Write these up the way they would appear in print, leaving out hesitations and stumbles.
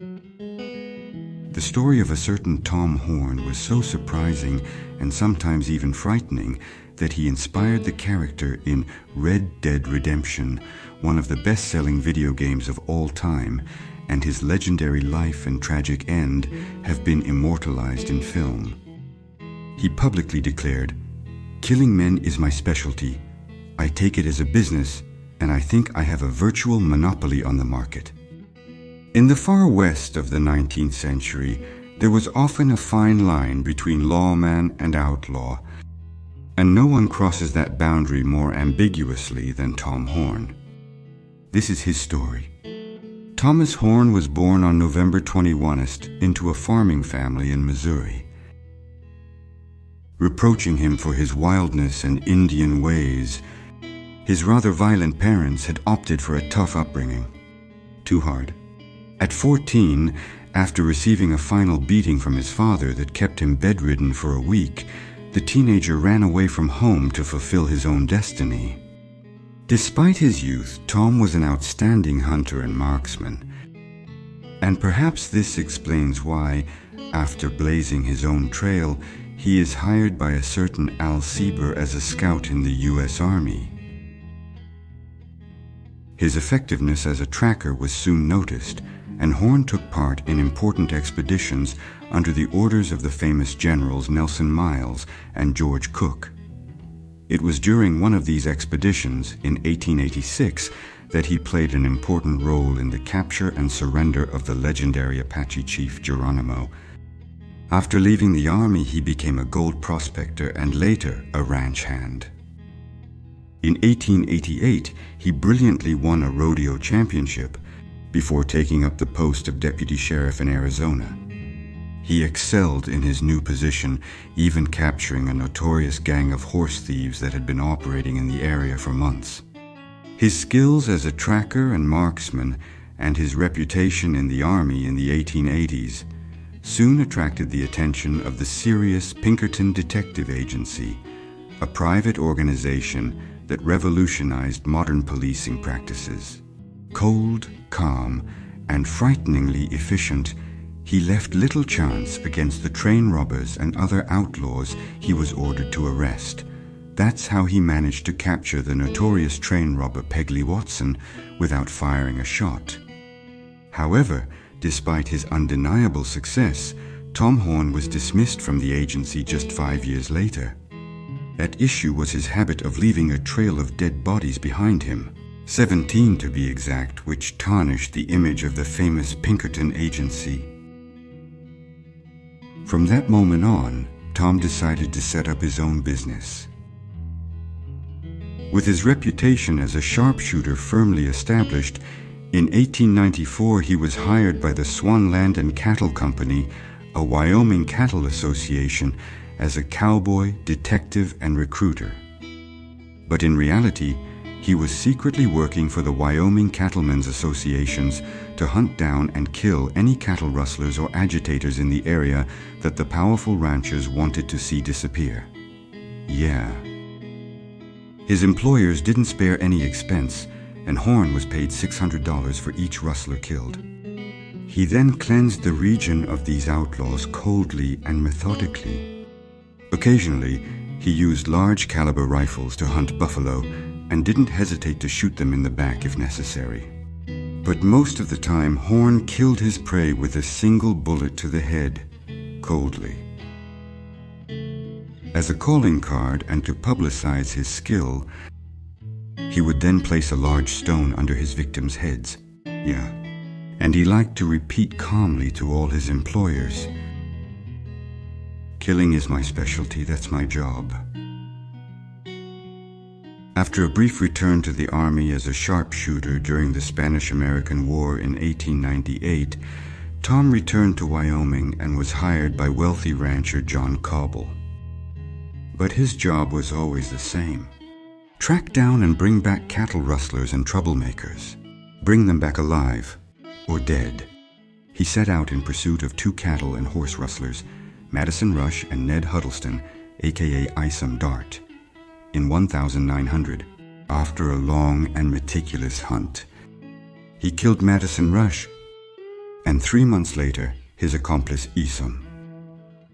The story of a certain Tom Horn was so surprising and sometimes even frightening that he inspired the character in Red Dead Redemption, one of the best-selling video games of all time, and his legendary life and tragic end have been immortalized in film. He publicly declared, "Killing men is my specialty. I take it as a business, and I think I have a virtual monopoly on the market." In the far west of the 19th century, there was often a fine line between lawman and outlaw, and no one crosses that boundary more ambiguously than Tom Horn. This is his story. Thomas Horn was born on November 21st into a farming family in Missouri. Reproaching him for his wildness and Indian ways, his rather violent parents had opted for a tough upbringing. Too hard. At 14, after receiving a final beating from his father that kept him bedridden for a week, the teenager ran away from home to fulfill his own destiny. Despite his youth, Tom was an outstanding hunter and marksman. And perhaps this explains why, after blazing his own trail, he is hired by a certain Al Sieber as a scout in the U.S. Army. His effectiveness as a tracker was soon noticed, and Horn took part in important expeditions under the orders of the famous generals Nelson Miles and George Cooke. It was during one of these expeditions, in 1886, that he played an important role in the capture and surrender of the legendary Apache chief Geronimo. After leaving the army, he became a gold prospector and later a ranch hand. In 1888, he brilliantly won a rodeo championship before taking up the post of deputy sheriff in Arizona. He excelled in his new position, even capturing a notorious gang of horse thieves that had been operating in the area for months. His skills as a tracker and marksman and his reputation in the Army in the 1880s soon attracted the attention of the serious Pinkerton Detective Agency, a private organization that revolutionized modern policing practices. Cold, calm, and frighteningly efficient, he left little chance against the train robbers and other outlaws he was ordered to arrest. That's how he managed to capture the notorious train robber Peggy Watson without firing a shot. However, despite his undeniable success, Tom Horn was dismissed from the agency just 5 years later. At issue was his habit of leaving a trail of dead bodies behind him, 17 to be exact, which tarnished the image of the famous Pinkerton Agency. From that moment on, Tom decided to set up his own business. With his reputation as a sharpshooter firmly established, in 1894 he was hired by the Swan Land and Cattle Company, a Wyoming cattle association, as a cowboy, detective, and recruiter. But in reality, he was secretly working for the Wyoming Cattlemen's Associations to hunt down and kill any cattle rustlers or agitators in the area that the powerful ranchers wanted to see disappear. Yeah. His employers didn't spare any expense, and Horn was paid $600 for each rustler killed. He then cleansed the region of these outlaws coldly and methodically. Occasionally, he used large caliber rifles to hunt buffalo and didn't hesitate to shoot them in the back if necessary. But most of the time, Horn killed his prey with a single bullet to the head, coldly. As a calling card and to publicize his skill, he would then place a large stone under his victims' heads. Yeah. And he liked to repeat calmly to all his employers, "Killing is my specialty, that's my job." After a brief return to the Army as a sharpshooter during the Spanish-American War in 1898, Tom returned to Wyoming and was hired by wealthy rancher John Cowboy. But his job was always the same. Track down and bring back cattle rustlers and troublemakers. Bring them back alive or dead. He set out in pursuit of 2 cattle and horse rustlers, Madison Rush and Ned Huddleston, aka Isom Dart, in 1900, after a long and meticulous hunt. He killed Madison Rush, and 3 months later, his accomplice Isom.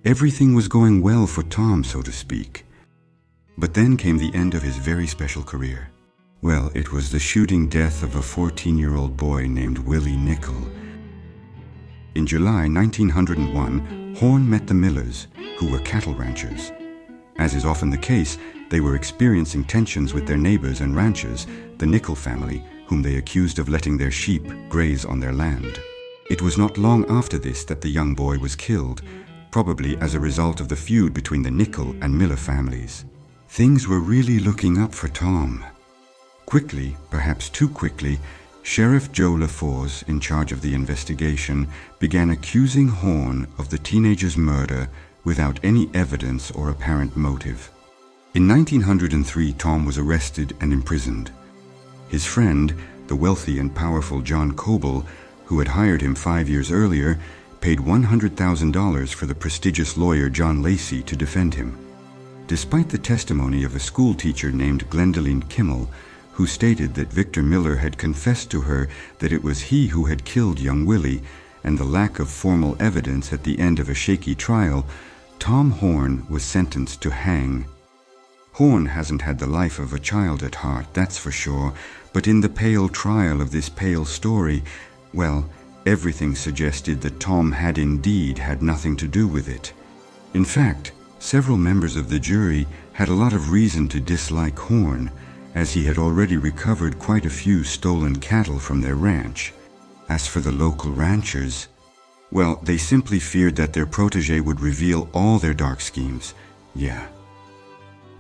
Everything was going well for Tom, so to speak. But then came the end of his very special career. Well, it was the shooting death of a 14-year-old boy named Willie Nickel. In July 1901, Horne met the Millers, who were cattle ranchers. As is often the case, they were experiencing tensions with their neighbors and ranchers, the Nickel family, whom they accused of letting their sheep graze on their land. It was not long after this that the young boy was killed, probably as a result of the feud between the Nickel and Miller families. Things were really looking up for Tom. Quickly, perhaps too quickly, Sheriff Joe LaForce, in charge of the investigation, began accusing Horne of the teenager's murder without any evidence or apparent motive. In 1903, Tom was arrested and imprisoned. His friend, the wealthy and powerful John Coble, who had hired him 5 years earlier, paid $100,000 for the prestigious lawyer John Lacey to defend him. Despite the testimony of a school teacher named Gwendoline Kimmel, who stated that Victor Miller had confessed to her that it was he who had killed young Willie, and the lack of formal evidence at the end of a shaky trial, Tom Horne was sentenced to hang. Horne hasn't had the life of a child at heart, that's for sure, but in the pale trial of this pale story, well, everything suggested that Tom had indeed had nothing to do with it. In fact, several members of the jury had a lot of reason to dislike Horne, as he had already recovered quite a few stolen cattle from their ranch. As for the local ranchers, well, they simply feared that their protege would reveal all their dark schemes. Yeah.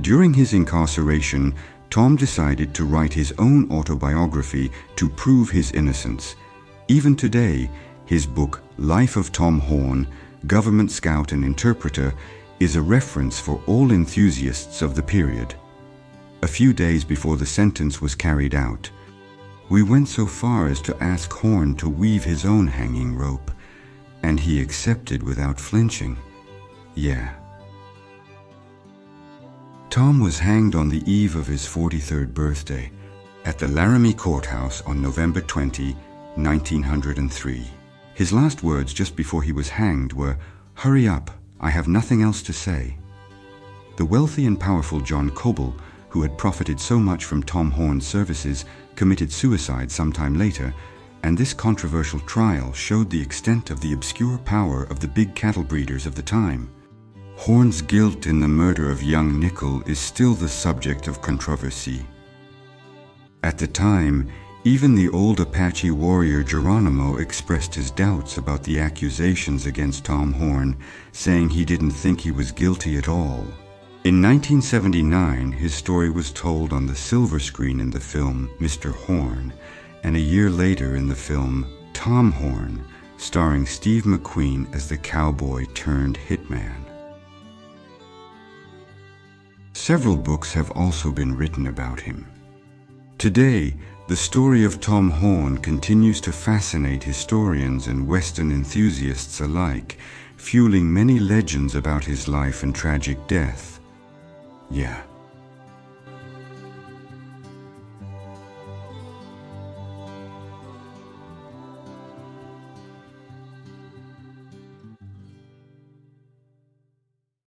During his incarceration, Tom decided to write his own autobiography to prove his innocence. Even today, his book, Life of Tom Horne, Government Scout and Interpreter, is a reference for all enthusiasts of the period. A few days before the sentence was carried out, we went so far as to ask Horne to weave his own hanging rope, and he accepted without flinching. Yeah. Tom was hanged on the eve of his 43rd birthday at the Laramie Courthouse on November 20, 1903. His last words just before he was hanged were, "Hurry up, I have nothing else to say." The wealthy and powerful John Coble, who had profited so much from Tom Horne's services, committed suicide sometime later, and this controversial trial showed the extent of the obscure power of the big cattle breeders of the time. Horne's guilt in the murder of young Nickel is still the subject of controversy. At the time, even the old Apache warrior Geronimo expressed his doubts about the accusations against Tom Horne, saying he didn't think he was guilty at all. In 1979, his story was told on the silver screen in the film Mr. Horne, and a year later in the film Tom Horne, starring Steve McQueen as the cowboy turned hitman. Several books have also been written about him. Today, the story of Tom Horne continues to fascinate historians and Western enthusiasts alike, fueling many legends about his life and tragic death. Yeah.